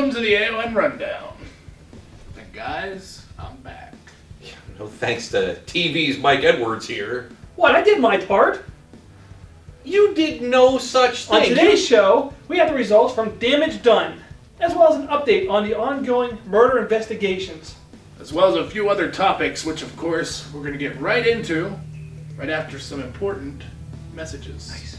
welcome to the AON RunDown. And guys, I'm back. No thanks to TV's Mike Edwards here. What? I did my part. You did no such thing. On today's show, we have the results from Damage Done, as well as an update on the ongoing murder investigations. As well as a few other topics, which of course we're going to get right into, right after some important messages. Nice.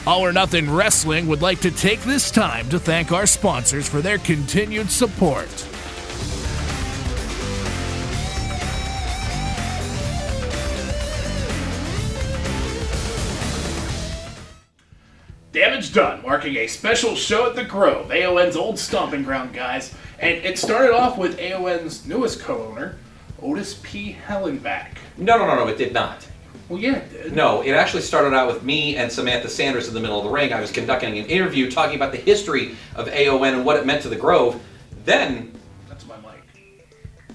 All or Nothing Wrestling would like to take this time to thank our sponsors for their continued support. Damage Done, marking a special show at the Grove, AON's old stomping ground, guys. And it started off with AON's newest co-owner, Otis P. Hellenbach. No, it did not. Well, yeah, it did. No, it actually started out with me and Samantha Sanders in the middle of the ring. I was conducting an interview talking about the history of AON and what it meant to the Grove. Then... That's my mic.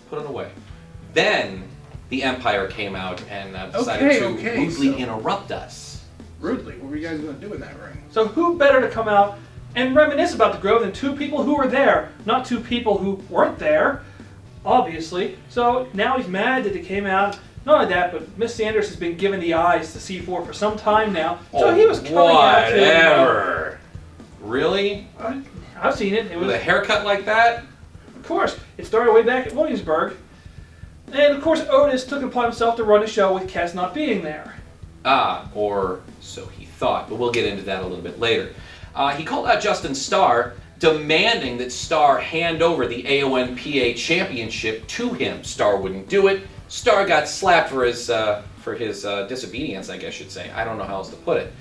Put it away. Then the Empire came out and decided to rudely interrupt us. Rudely? What were you guys going to do in that ring? So who better to come out and reminisce about the Grove than two people who were there, not two people who weren't there, obviously. So now he's mad that they came out. Not only that, but Miss Sanders has been giving the eyes to C4 for some time now. So he was coming out to... Whatever. Really? I've seen it. It was, With a haircut like that? of course, it started way back at Williamsburg. And of course, Otis took it upon himself to run the show with Cass not being there. Or so he thought, but we'll get into that a little bit later. He called out Justin Starr, demanding that Starr hand over the AON PA championship to him. Starr wouldn't do it. Starr got slapped for his disobedience, I guess you'd say. I don't know how else to put it.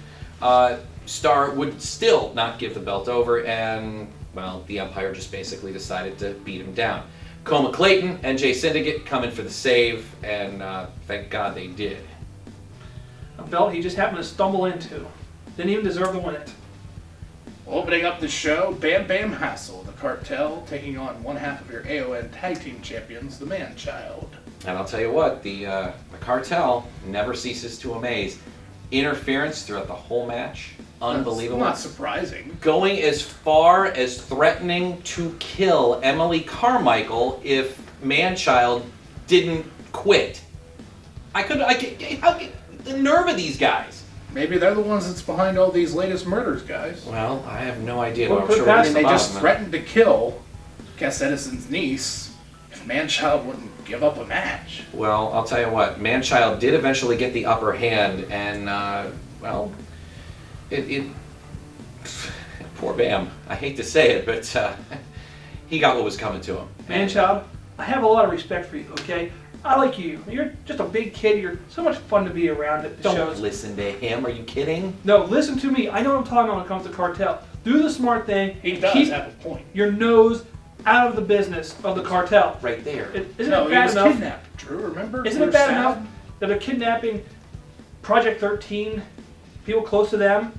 Starr would still not give the belt over, and, well, the Empire just basically decided to beat him down. Coma Clayton and Jay Syndicate come in for the save, and thank God they did. A belt he just happened to stumble into. Didn't even deserve to win it. Opening up the show, Bam Bam Hassle, the Cartel, taking on one half of your AON Tag Team Champions, the Manchild. And I'll tell you what, the Cartel never ceases to amaze. Interference throughout the whole match, unbelievable. That's not surprising. Going as far as threatening to kill Emily Carmichael if Manchild didn't quit. The nerve of these guys. Maybe they're the ones that's behind all these latest murders, guys. Well, I have no idea. Well, I'm sure perhaps it's They about just them. threatened to kill Cass Edison's niece if Manchild wouldn't give up a match. Well, I'll tell you what, Manchild did eventually get the upper hand, and, well, it poor Bam. I hate to say it, but he got what was coming to him. Manchild, I have a lot of respect for you, okay? I like you. You're just a big kid. You're so much fun to be around at the Don't shows. listen to him. Are you kidding? No, listen to me. I know what I'm talking about when it comes to Cartel. Do the smart thing. He and does keep have a point. your nose out of the business of the Cartel. Right there. Isn't No, it he bad was enough? kidnapped, Drew, remember? Isn't We it were bad sad. enough that they're kidnapping Project 13, people close to them?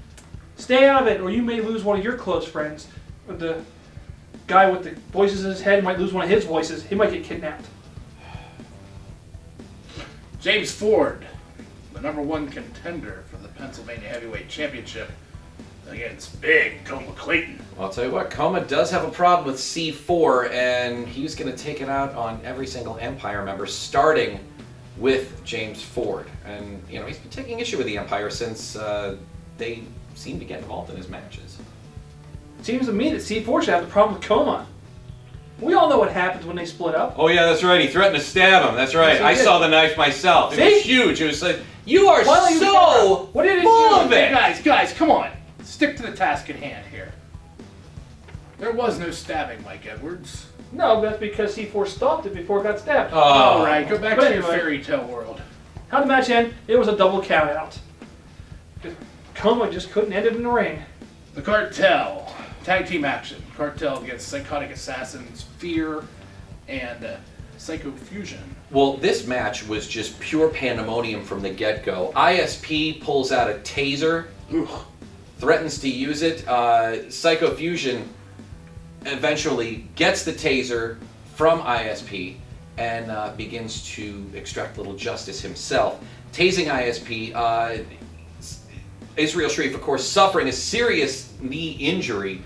Stay out of it, or you may lose one of your close friends. Or the guy with the voices in his head might lose one of his voices. He might get kidnapped. James Ford, the #1 contender for the Pennsylvania Heavyweight Championship, against Big Coma Clayton. Well, I'll tell you what, Coma does have a problem with C4, and he's going to take it out on every single Empire member, starting with James Ford. And, you know, he's been taking issue with the Empire since they seem to get involved in his matches. It seems to me that C4 should have the problem with Coma. We all know what happens when they split up. Oh, yeah, that's right. He threatened to stab him. That's right. Yes, he I did. saw the knife myself. It See? was huge. It was like, you are Why don't you so what did he full do? of it. Guys, come on. Stick to the task at hand here. There was no stabbing, Mike Edwards. No, that's because C4 stopped it before it got stabbed. Oh. All right, go back But to your anyway. fairy tale world. How'd the match end? It was a double count out. Coma just couldn't end it in the ring. The Cartel. Tag team action. Cartel against Psychotic Assassins, Fear, and Psycho Fusion. Well, this match was just pure pandemonium from the get-go. ISP pulls out a taser. Ugh. threatens to use it. Psycho Fusion eventually gets the taser from ISP and begins to extract little justice himself. Tasing ISP, Israel Sharif, of course, suffering a serious knee injury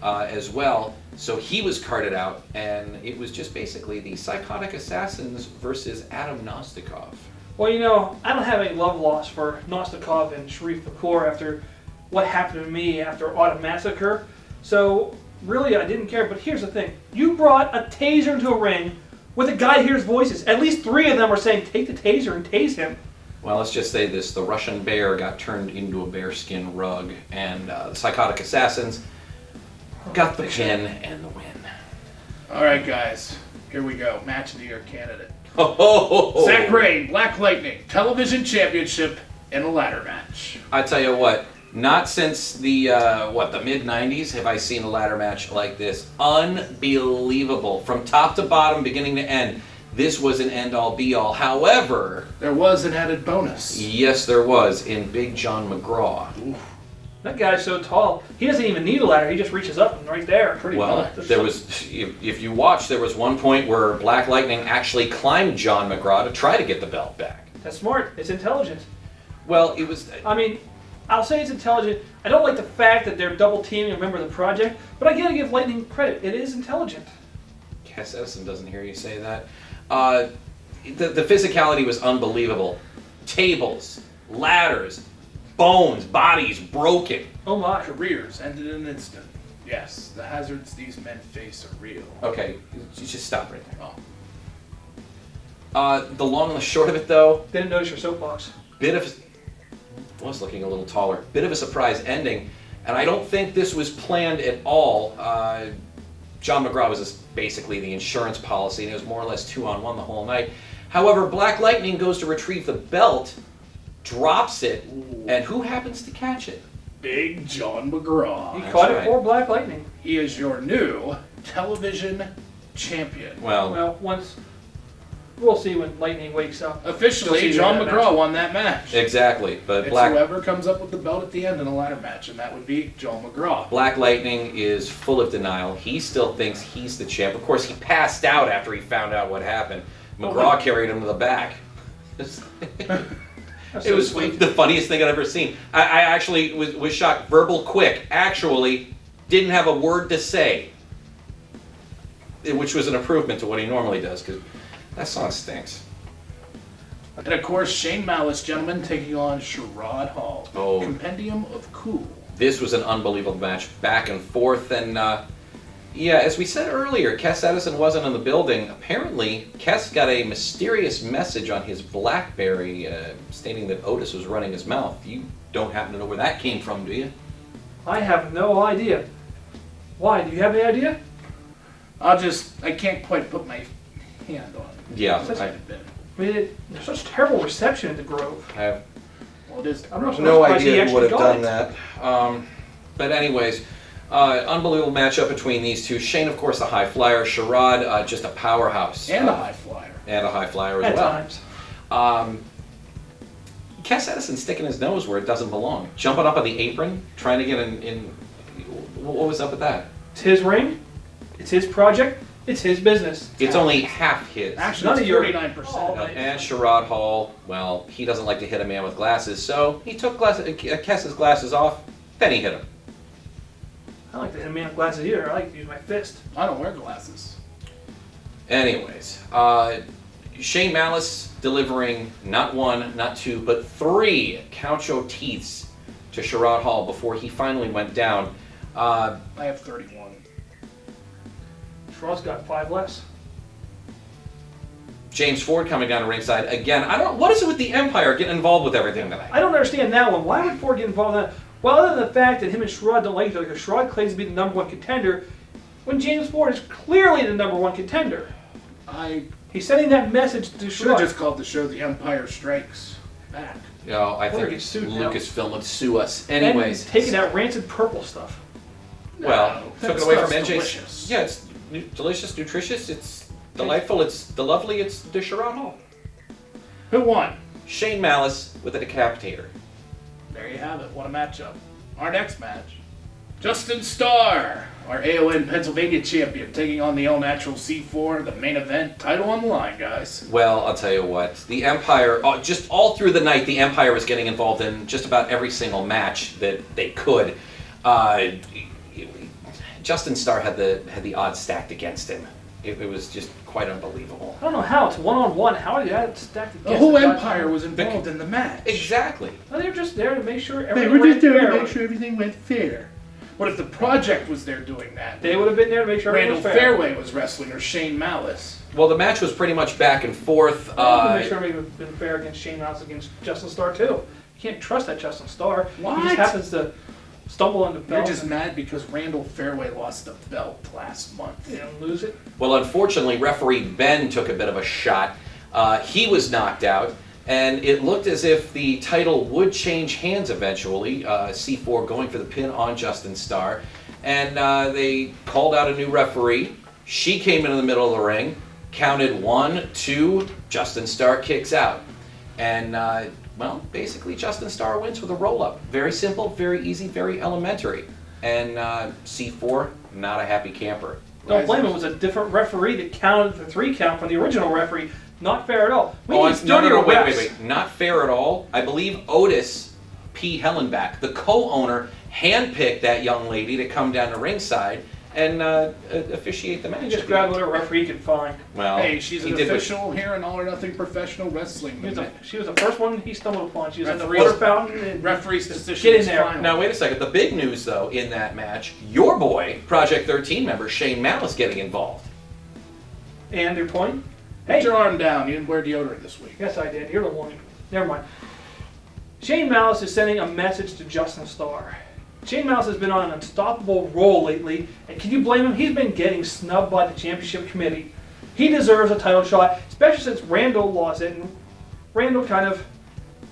as well. So he was carted out, and it was just basically the Psychotic Assassins versus Adam Nostikov. Well, you know, I don't have any love lost for Nostikov and Sharif Kapoor after what happened to me after Autumn Massacre. So, really, I didn't care. But here's the thing. You brought a taser into a ring with a guy who hears voices. At least 3 of them are saying, take the taser and tase him. Well, let's just say this. The Russian bear got turned into a bearskin rug, and the Psychotic Assassins got the pin and the win. All right, guys. Here we go. Match of the year candidate. Oh, Zach Rain, Black Lightning, Television Championship in a ladder match. I tell you what, not since the mid-90s have I seen a ladder match like this. Unbelievable. From top to bottom, beginning to end, this was an end-all, be-all. However, there was an added bonus. Yes, there was, in Big John McGraw. Oof. That guy's so tall, he doesn't even need a ladder. He just reaches up and right there. Pretty Well, much. there was, if you watch, there was one point where Black Lightning actually climbed John McGraw to try to get the belt back. That's smart. It's intelligent. Well, it was... I mean, I'll say it's intelligent. I don't like the fact that they're double teaming a member of the project, but I gotta give Lightning credit. It is intelligent. Cass Edison doesn't hear you say that. The physicality was unbelievable. Tables, ladders, bones, bodies broken. Oh my. Careers ended in an instant. Yes, the hazards these men face are real. Okay, you just stop right there. Oh. The long and the short of it, though, Didn't notice your soapbox. was looking a little taller. Bit of a surprise ending, and I don't think this was planned at all. John McGraw was basically the insurance policy, and it was more or less 2-on-1 the whole night. However, Black Lightning goes to retrieve the belt, drops it, and who happens to catch it? Big John McGraw. He That's caught right. it for Black Lightning. He is your new television champion. Well, once we'll see when Lightning wakes up. Officially, You'll see John that McGraw match. won that match. Exactly, but It's whoever comes up with the belt at the end in a ladder match, and that would be John McGraw. Black Lightning is full of denial. He still thinks he's the champ. Of course, he passed out after he found out what happened. McGraw carried him to the back. It was the funniest thing I'd ever seen. I actually was shocked. Verbal Quick actually didn't have a word to say, which was an improvement to what he normally does, because that song stinks. And of course, Shane Malice, gentlemen, taking on Sherrod Hall. Oh. Compendium of Cool. This was an unbelievable match, back and forth, and yeah, as we said earlier, Cass Edison wasn't in the building. Apparently, Cass got a mysterious message on his BlackBerry stating that Otis was running his mouth. You don't happen to know where that came from, do you? I have no idea. Why? Do you have any idea? I can't quite put my hand on it. Yeah, Such I I mean, there's such terrible reception at the Grove. have Well, it is. I'm not no surprised he idea who actually would have got done it. that. But anyways, unbelievable matchup between these two. Shane, of course, the high flyer. Sherrod, just a powerhouse. And a high flyer. And a high flyer as At well. times. Cass Edison sticking his nose where it doesn't belong. Jumping up on the apron, trying to get in. What was up with that? It's his ring. It's his project. It's his business. It's only half his. Actually, None it's of your- 49%. Oh, And Sherrod Hall, well, he doesn't like to hit a man with glasses, so he took Cass's glasses off, then he hit him. I like to hit a man with glasses either. I like to use my fist. I don't wear glasses. Anyways, Shane Malice delivering not one, not two, but 3 Coucho teeths to Sherrod Hall before he finally went down. I have 31. Sherrod's got 5 less. James Ford coming down to ringside again. What is it with the Empire getting involved with everything tonight? I don't understand that one. Why would Ford get involved in that? Well, other than the fact that him and Sherrod don't like each other, because Sherrod claims to be the #1 contender, when James Ford is clearly the #1 contender. He's sending that message to Should have Sherrod. just called the show The Empire Strikes Back. You know, I We're gonna think get sued now. Lucasfilm would sue us. And Anyways, taking that rancid purple stuff. well, No, took that it away from stuff's NJ. delicious. Yeah, it's delicious, nutritious, it's delightful, it's the lovely, it's the Sherrod Hall. Who won? Shane Malice with a decapitator. There you have it. What a matchup. Our next match, Justin Starr, our AON Pennsylvania champion, taking on the All Natural C4, the main event, title on the line, guys. Well, I'll tell you what. The Empire, just all through the night, the Empire was getting involved in just about every single match that they could. Justin Starr had the odds stacked against him. It was just quite unbelievable. I don't know how. It's one-on-one. How did you have it stacked against The whole the guy? Empire was involved in the match. Exactly. Well, they were just there to make sure They everything were just there ran to fair. make sure everything went fair. But if the Project was there doing that, They would have been there to make sure everything Randall was fair. Fairway was wrestling, or Shane Malice. Well, the match was pretty much back and forth. They would have make sure everything would have been fair against Shane Mouse against Justin Starr, too. You can't trust that Justin Starr. What? He just happens to stumble on the You're belt just mad because Randall Fairway lost the belt last month. and lose it. Well, unfortunately, referee Ben took a bit of a shot. He was knocked out, and it looked as if the title would change hands eventually. C4 going for the pin on Justin Starr, and they called out a new referee. She came into the middle of the ring, counted 1, 2, Justin Starr kicks out. And, well, basically Justin Starr wins with a roll-up. Very simple, very easy, very elementary. And C4, not a happy camper. Don't blame him. It was a different referee that counted the 3 count from the original referee. Not fair at all. We need sturdier refs. Wait. Not fair at all. I believe Otis P. Hellenbach, the co-owner, handpicked that young lady to come down to ringside and officiate the match. He just grabbed whatever referee could find. Well, Hey, she's he an did what- official here in All or Nothing Professional Wrestling. She was the first one he stumbled upon. She was in the Referees- water fountain. And Referee's decision Get in is there. final. Now, wait a second. The big news, though, in that match, your boy, Project 13 member Shane Malice, getting involved. And your point? Put Hey, your arm down. You didn't wear deodorant this week. yes, I did. You're the one. Never mind. Shane Malice is sending a message to Justin Starr. Shane Malice has been on an unstoppable roll lately, and can you blame him? He's been getting snubbed by the championship committee. He deserves a title shot, especially since Randall lost it, and Randall kind of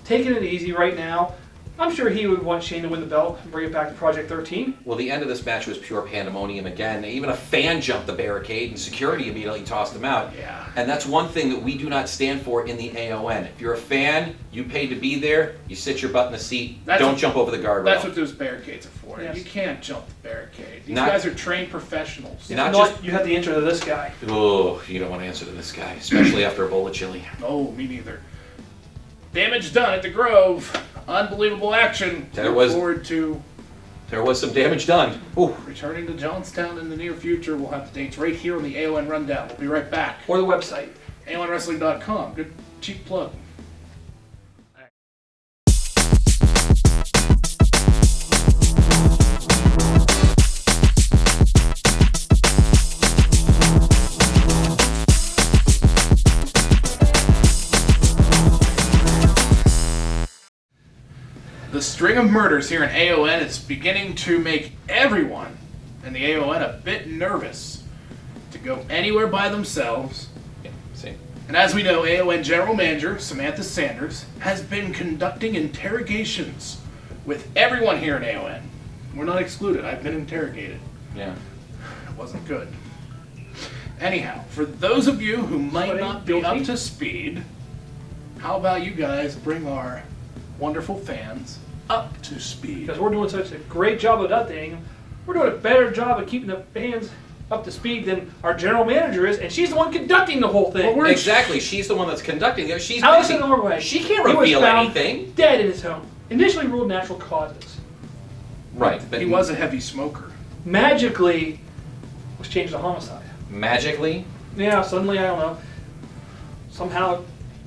taking it easy right now. I'm sure he would want Shane to win the belt and bring it back to Project 13. Well, the end of this match was pure pandemonium again. Even a fan jumped the barricade, and security immediately tossed him out. Yeah. And that's one thing that we do not stand for in the AON. If you're a fan, you paid to be there, you sit your butt in the seat, don't jump over the guardrail. That's what those barricades are for. Yes. You can't jump the barricade. These Not- guys are trained professionals. Not Not just- you have the intro to this guy. Oh, you don't want to answer to this guy, especially after a bowl of chili. Oh, me neither. Damage done at the Grove. Unbelievable action. There Look was- forward to There was some damage done. Ooh. returning to Johnstown in the near future. We'll have the dates right here on the AON Rundown. We'll be right back. Or the website. AONWrestling.com. Good cheap plug. The string of murders here in AON is beginning to make everyone in the AON a bit nervous to go anywhere by themselves. Yeah, see. And as we know, AON General Manager Samantha Sanders has been conducting interrogations with everyone here in AON. We're not excluded. I've been interrogated. Yeah. It wasn't good. Anyhow, for those of you who might Somebody not be up guilty? to speed, how about you guys bring our wonderful fans up to speed? Because we're doing such a great job of updating them. We're doing a better job of keeping the fans up to speed than our general manager is, and she's the one conducting the whole thing. Well, we're- Exactly. She's the one that's conducting it. She's Alice busy. in Norway. She can't He was reveal found anything. Dead in his home. Initially ruled natural causes. Right. But He was a heavy smoker. Magically was changed to homicide. magically. Yeah, suddenly, I don't know. Somehow,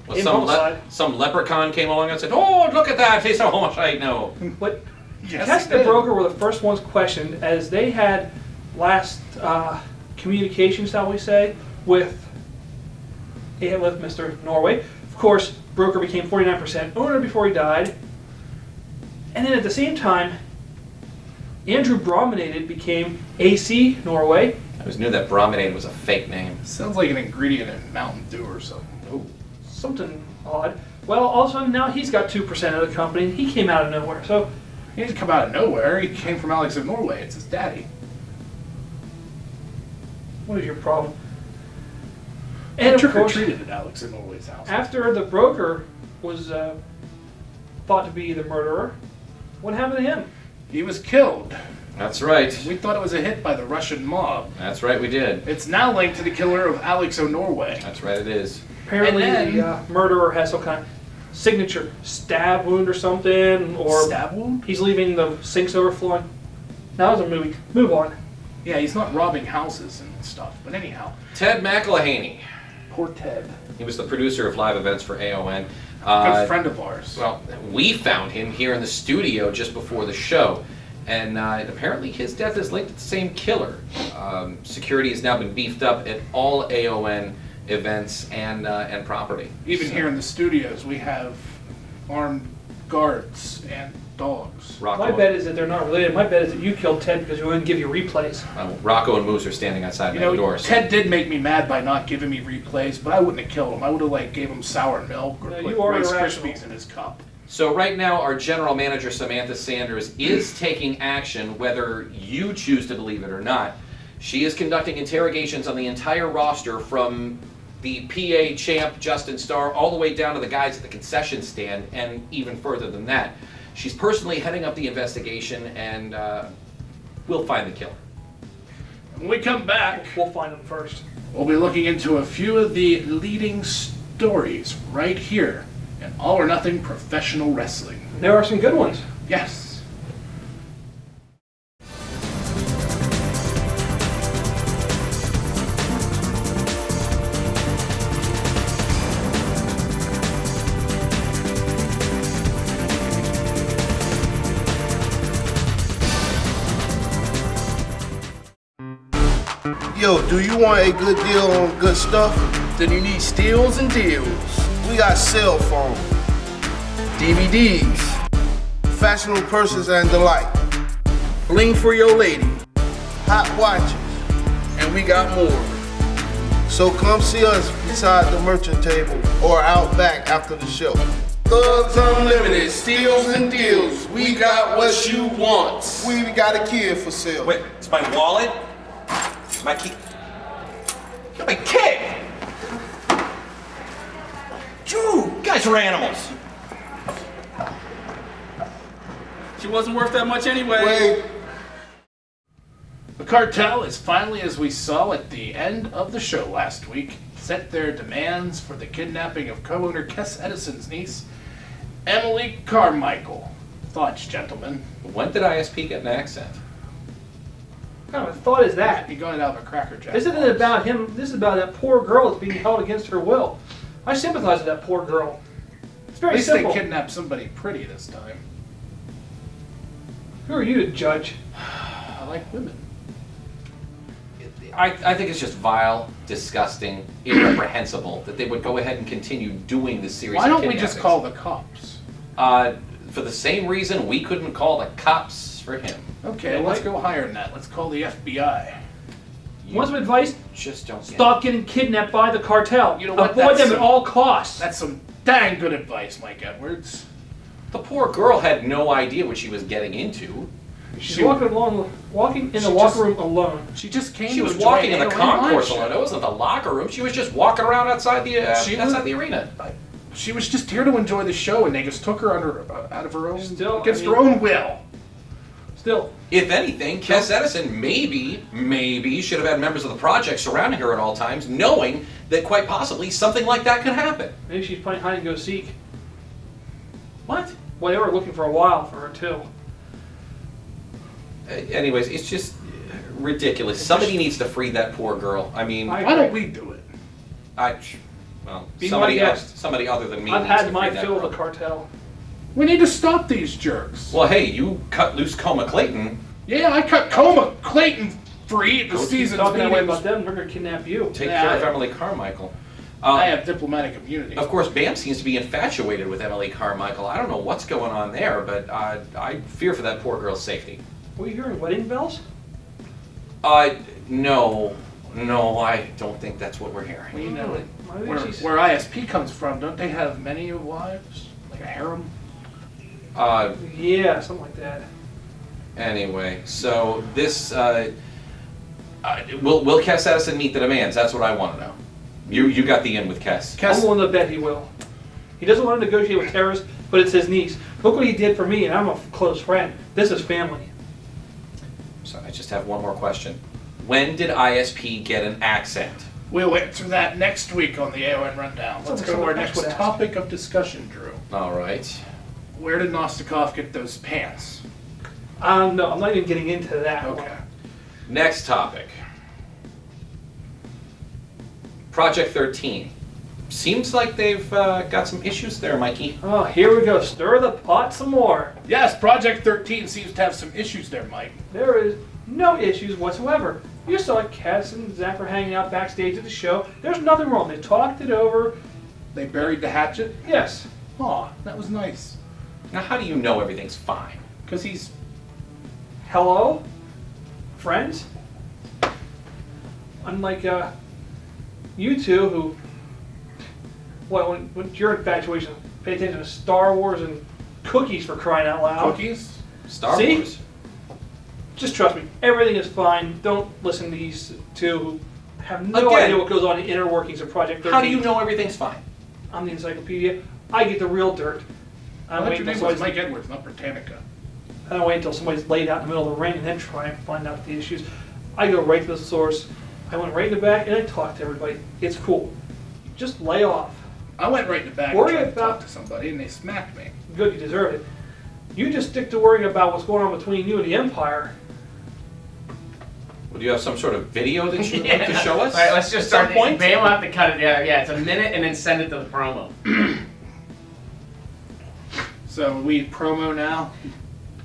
Well, in some, some leprechaun came along and said, "Oh, look at that! He's a homicide." No. But Yes, Test he the did. Broker were the first ones questioned, as they had last communication, shall we say, with Mr. Norway. Of course, Broker became 49% owner before he died. And then at the same time, Andrew Brominated became AC Norway. I always knew that Brominated was a fake name. Sounds like an ingredient in Mountain Dew or something. Oh. Something odd. Well, also now he's got 2% of the company. He came out of nowhere. So He didn't come out of nowhere. He came from Alex of Norway. It's his daddy. what is your problem? He And of trick or course, treated at Alex of Norway's house. after the broker was thought to be the murderer, what happened to him? He was killed. That's right. We thought it was a hit by the Russian mob. That's right, we did. It's now linked to the killer of Alex O'Norway. That's right, it is. Apparently, And the murderer has some kind of signature stab wound or something, or Stab wound? he's leaving the sinks overflowing. That was a movie. Move on. Yeah, he's not robbing houses and stuff. But anyhow, Ted McElhaney. poor Ted. He was the producer of live events for AON. Good friend of ours. Well, we found him here in the studio just before the show. And apparently his death is linked to the same killer. Security has now been beefed up at all AON events and property. Even here in the studios, we have armed guards and dogs. My bet is that they're not related. My bet is that you killed Ted because we wouldn't give you replays. Rocco and Moose are standing outside You the know, doors. Ted did make me mad by not giving me replays, but I wouldn't have killed him. I would have gave him sour milk or No, put you are Rice irrational. Krispies in his cup. So right now, our general manager, Samantha Sanders, is taking action whether you choose to believe it or not. She is conducting interrogations on the entire roster from the PA champ, Justin Starr, all the way down to the guys at the concession stand, and even further than that. She's personally heading up the investigation, and we'll find the killer. When we come back, We'll find them first. we'll be looking into a few of the leading stories right here in All or Nothing Professional Wrestling. There are some good ones. Yes. Yo, do you want a good deal on good stuff? Then you need steals and deals, We got cell phones, DVDs, fashionable purses and the like, bling for your lady, hot watches. and we got more. So come see us beside the merchant table or out back after the show. Thugs Unlimited, steals and deals. We got what you want. We got a kid for sale. Wait, it's my wallet? My key? My kid! Drew, you guys are animals. She wasn't worth that much anyway. Wait, The Cartel is finally, as we saw at the end of the show last week, set their demands for the kidnapping of co-owner Kes Edison's niece, Emily Carmichael. Thoughts, gentlemen? When did ISP get an accent? What kind of a thought is that? You got it out of a Cracker Jack. Isn't it about him? This is about that poor girl that's being held against her will. I sympathize with that poor girl. It's At very least simple. they kidnapped somebody pretty this time. Who are you to judge? I like women. I think it's just vile, disgusting, irreprehensible that they would go ahead and continue doing this series Why of don't we just kidnappings. call the cops? For the same reason we couldn't call the cops for him. Okay, let's go higher than that. Let's call the FBI. Want some advice? Just don't get Stop getting kidnapped by the cartel. You know what? Avoid That's them at some- all costs. That's some dang good advice, Mike Edwards. The poor girl had no idea what she was getting into. She's walking in the She locker just- room alone. She just came. She to was enjoy walking in the AON concourse live alone. It show. wasn't the locker room. She was just walking around outside the was- the arena. She was just here to enjoy the show, and they just took her out of her own, Still, against I her mean- own will. Still, If anything, Kes Edison maybe should have had members of the project surrounding her at all times, knowing that quite possibly something like that could happen. maybe she's playing hide and go seek. What? Well, they were looking for a while for her too. Anyways, it's just ridiculous. Somebody needs to free that poor girl. I mean, I- Why don't we do it? Be somebody my else, guest. somebody other than me. I've needs to had my free that fill of girl. the cartel. We need to stop these jerks. Well, hey, you cut loose Coma Clayton. Yeah, I cut Coma Clayton free at the Keep season's talking that way meetings. about them, they're gonna kidnap you. Take Yeah, care of I- Emily Carmichael. I have diplomatic immunity. Of course, Bam seems to be infatuated with Emily Carmichael. I don't know what's going on there, but I fear for that poor girl's safety. Were you hearing wedding bells? No, I don't think that's what we're hearing. Well, you know, Maybe she's- where ISP comes from, don't they have many wives? Like a harem? Yeah, something like that. Anyway, so this, will Kes Edison meet the demands? That's what I want to know. You got the in with Kes. I'm willing to bet he will. He doesn't want to negotiate with terrorists, but it's his niece. Look what he did for me, and I'm a close friend. This is family. So I just have one more question. When did ISP get an accent? We'll answer that next week on the AON Rundown. Let's go to our next topic of discussion, Drew. All right. Where did Nostikov get those pants? No, I'm not even getting into that. Okay. Next topic. Project 13. Seems like they've got some issues there, Mikey. Oh, here we go. Stir the pot some more. Yes, Project 13 seems to have some issues there, Mike. There is no issues whatsoever. You saw Cass and Zach were hanging out backstage at the show. There's nothing wrong. They talked it over. They buried the hatchet? Yes. Aw, that was nice. Now, how do you know everything's fine? Because he's... Hello? Friends? Unlike you two who... Well, when your infatuation, pay attention to Star Wars and cookies for crying out loud. Cookies? Star See? Wars. Just trust me, everything is fine. Don't listen to these two who have no Again, idea what goes on in the inner workings of Project 13. How do you know everything's fine? I'm the encyclopedia. I get the real dirt. I I don't thought wait your until name was somebody's Mike Edwards, not Britannica. I don't wait until somebody's laid out in the middle of the ring and then try and find out the issues. I go right to the source. I went right in the back and I talk to everybody. It's cool. Just lay off. I went right in the back Worry and tried to talk about- to somebody, and they smacked me. Good, you deserve it. You just stick to worrying about what's going on between you and the Empire. Well, do you have some sort of video that you'd like to show us? All right, let's just At some start. point? Maybe we'll have to cut it together. Yeah, it's a minute and then send it to the promo. So we promo now?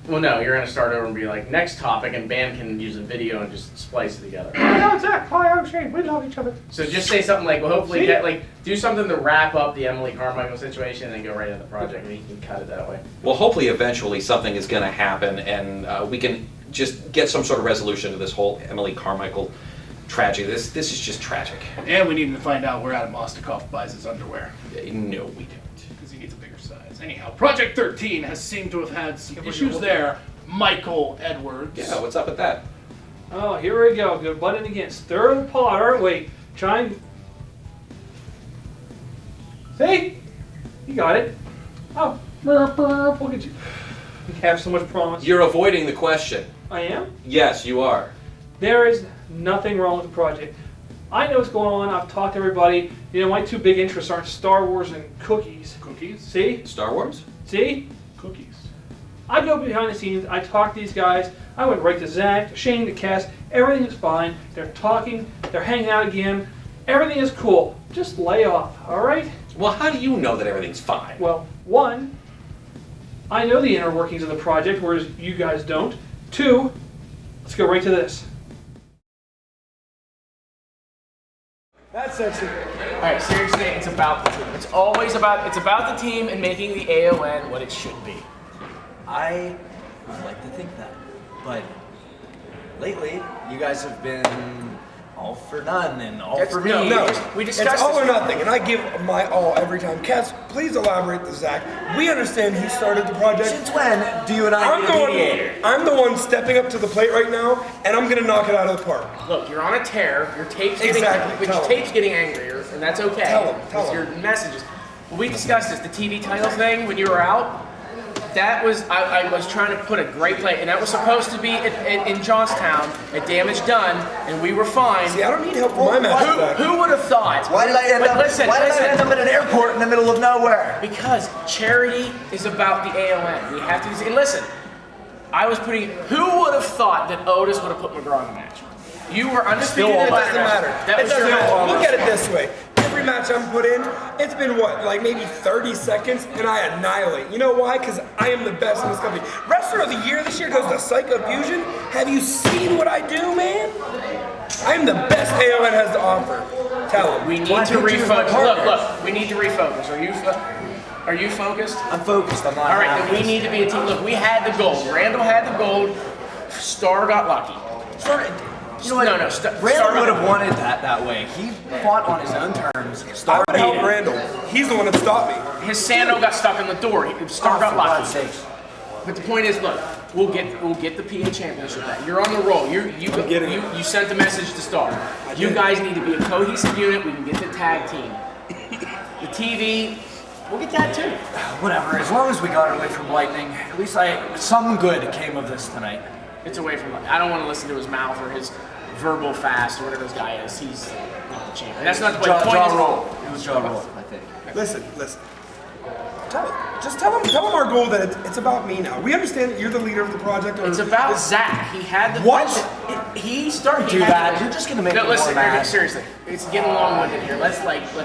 Well, no, you're going to start over and be like, next topic, and Bam can use a video and just splice it together. Hi, Zach. Hi, I'm Shane. We love each other. So just say something like, well, hopefully See? get do something to wrap up the Emily Carmichael situation and then go right into the project, and you can cut it that way. Well, hopefully eventually something is going to happen and we can just get some sort of resolution to this whole Emily Carmichael tragedy. This is just tragic. And we need to find out where Adam Nostikov buys his underwear. No, we don't. Because he needs a bigger size. Anyhow, Project 13 has seemed to have had some issues there. Michael Edwards. Yeah, what's up with that? Oh, here we go. Good button again. Stir the pot, aren't we? Trying. See? You got it. Oh, look at you. You have so much promise. You're avoiding the question. I am? Yes, you are. There is nothing wrong with the project. I know what's going on. I've talked to everybody. You know, my two big interests aren't Star Wars and cookies. Cookies? See? Star Wars? See? Cookies. I go behind the scenes. I talk to these guys. I went right to Zach, to Shane, to Cass. Everything is fine. They're talking. They're hanging out again. Everything is cool. Just lay off, all right? Well, how do you know that everything's fine? Well, one, I know the inner workings of the project, whereas you guys don't. Two, let's go right to this. That's sexy. All right, seriously, it's about the team. It's always about the team and making the AON what it should be. I would like to think that, but lately you guys have been all for none and all for me. No, We discussed it's all this or nothing, and I give my all every time. Cass, please elaborate to Zach. We understand he started the project. Since when do you and I need a mediator? I'm the one stepping up to the plate right now, and I'm gonna knock it out of the park. Look, you're on a tear. Your tape's Exactly, tell him. getting angrier, and that's okay. Tell him, tell It's him. your messages. But we discussed this, the TV title thing when you were out. That was I was trying to put a great play, and that was supposed to be in Johnstown, at Damage Done, and we were fine. See, I don't need help for my match back. Who would have thought? Why did I end up? Why did I end up at an airport in the middle of nowhere? Because charity is about the AON. We have to do this. And listen, I was putting. Who would have thought that Otis would have put McGraw in the match? You were undefeated. It doesn't matter. That It was your doesn't matter. match. Look at it this way. Every match I'm put in, it's been what, like maybe 30 seconds, and I annihilate. You know why? Because I am the best in this company. Wrestler of the Year this year goes to Psycho Fusion. Have you seen what I do, man? I am the best AON has to offer. Tell him. We need to refocus. Look, we need to refocus. Are you focused? I'm focused. I'm not. All right, then we need to be a team. Look, we had the gold. Randall had the gold. Starr got lucky. You know what? No, Randall would have wanted that way. He fought on his own terms. Starr I would help Randall. He's the one that stopped me. His sando got stuck in the door. Starr got for lucky. God's sakes. But the point is, look, we'll get the PA championship back. You're on the roll. You sent the message to Starr. You guys need to be a cohesive unit. We can get the tag team. The TV, We'll get that too. Whatever, as long as we got it away from lightning, at least some good came of this tonight. It's away from. I don't want to listen to his mouth or his verbal fast or whatever this guy is. He's not the champion. That's not the point. The point is roll. It was jaw roll, I think. Listen. Just tell him our goal that it's about me now. We understand that you're the leader of the project. It's about Zach. He had the what? He started. Do that. You're just gonna make me more mad. Seriously, it's getting long-winded here. Let's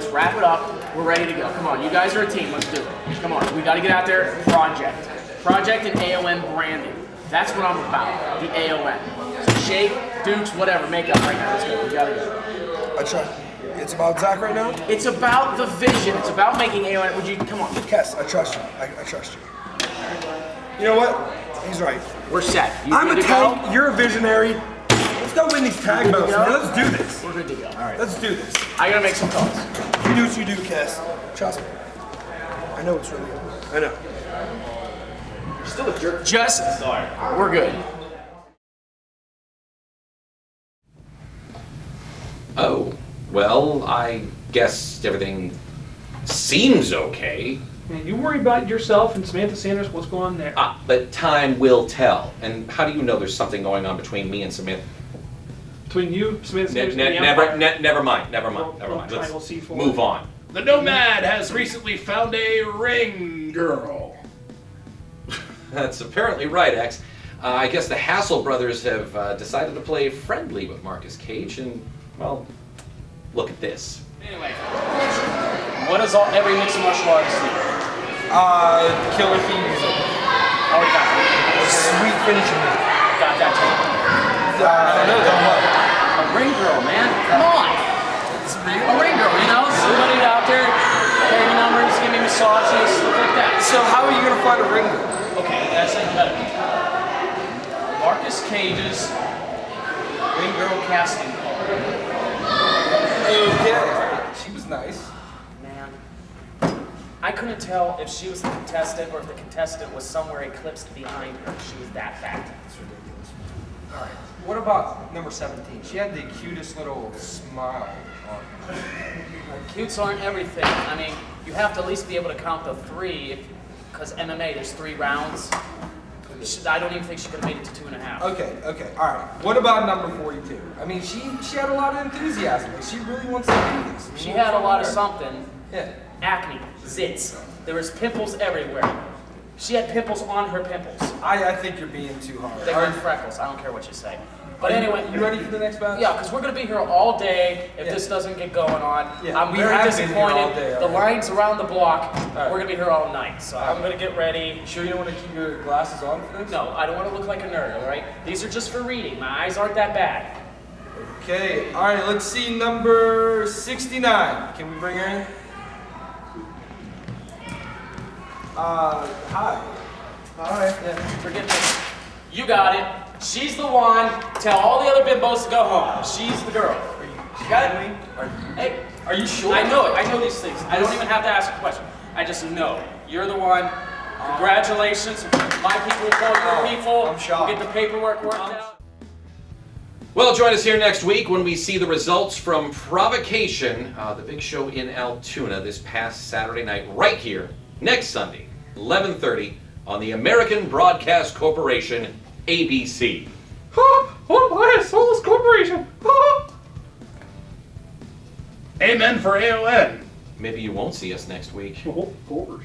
wrap it up. We're ready to go. Come on, you guys are a team. Let's do it. Come on, we got to get out there. Project and AON branding. That's what I'm about. The AON. So Shake, Dukes, whatever, make up right now. Let's go. We gotta go. It's about Zach right now? It's about the vision. It's about making AON. Would you come on? Kes, I trust you. I trust you. You know what? He's right. We're set. I'm a tank. You're a visionary. Let's go win these tag belts, man. Let's do this. We're good to go. All right. Let's do this. I gotta make some calls. You do what you do, Kes. Trust me. I know it's really good. I know. You're still a jerk. We're good. Oh, well, I guess everything seems okay. Man, you worry about yourself and Samantha Sanders, what's going on there? But time will tell. And how do you know there's something going on between me and Samantha? Between you, Samantha Sanders, and the never Empire? mind. Triangle Let's C4. move on. The Nomad has recently found a ring girl. That's apparently right, X. I guess the Hassel brothers have decided to play friendly with Marcus Cage, and, well, look at this. Anyway, what does every mixed martial artist need? Killer theme music. Oh, we got that. Sweet finishing move. Got that too. A ring girl, man. Come on. A ring girl, you know? Somebody out there, carry numbers, give me massages, stuff like that. So how are you gonna find a ring girl? Okay, that's it. Better. Marcus Cage's ring girl casting call. Okay. She was nice. Man, I couldn't tell if she was the contestant or if the contestant was somewhere eclipsed behind her. She was that fat. That's ridiculous. All right. What about number 17? She had the cutest little smile on her. Cutes aren't everything. I mean, you have to at least be able to count the three, because MMA, there's 3 rounds. I don't even think she could have made it to 2.5. Okay, all right. What about number 42? I mean, she had a lot of enthusiasm. Like, she really wants to do this. She had a lot of something. Yeah. Acne, zits. There was pimples everywhere. She had pimples on her pimples. I think you're being too hard. They weren't freckles. I don't care what you say. But anyway, you ready for the next batch? Yeah, because we're going to be here all day if this doesn't get going on. Yeah, I'm we very have been here all disappointed. day The already. line's around the block. right. We're going to be here all night. So I'm going to get ready. Sure you don't want to keep your glasses on for this? No, I don't want to look like a nerd, all right? These are just for reading. My eyes aren't that bad. Okay, all right, let's see number 69. Can we bring her in? Hi. Alright. Yeah, forget this. You got it. She's the one. Tell all the other bimbos to go home. She's the girl. You got it? Hey, Are you sure? I know it. I know these things. I don't even have to ask a question. I just know. You're the one. Congratulations. My people will call your people. I'm shocked. We'll get the paperwork worked out. Well, join us here next week when we see the results from Provocation, the big show in Altoona this past Saturday night, right here, next Sunday, 11:30, on the American Broadcast Corporation, ABC. Soulless Corporation! Amen for AON. Maybe you won't see us next week. Of course.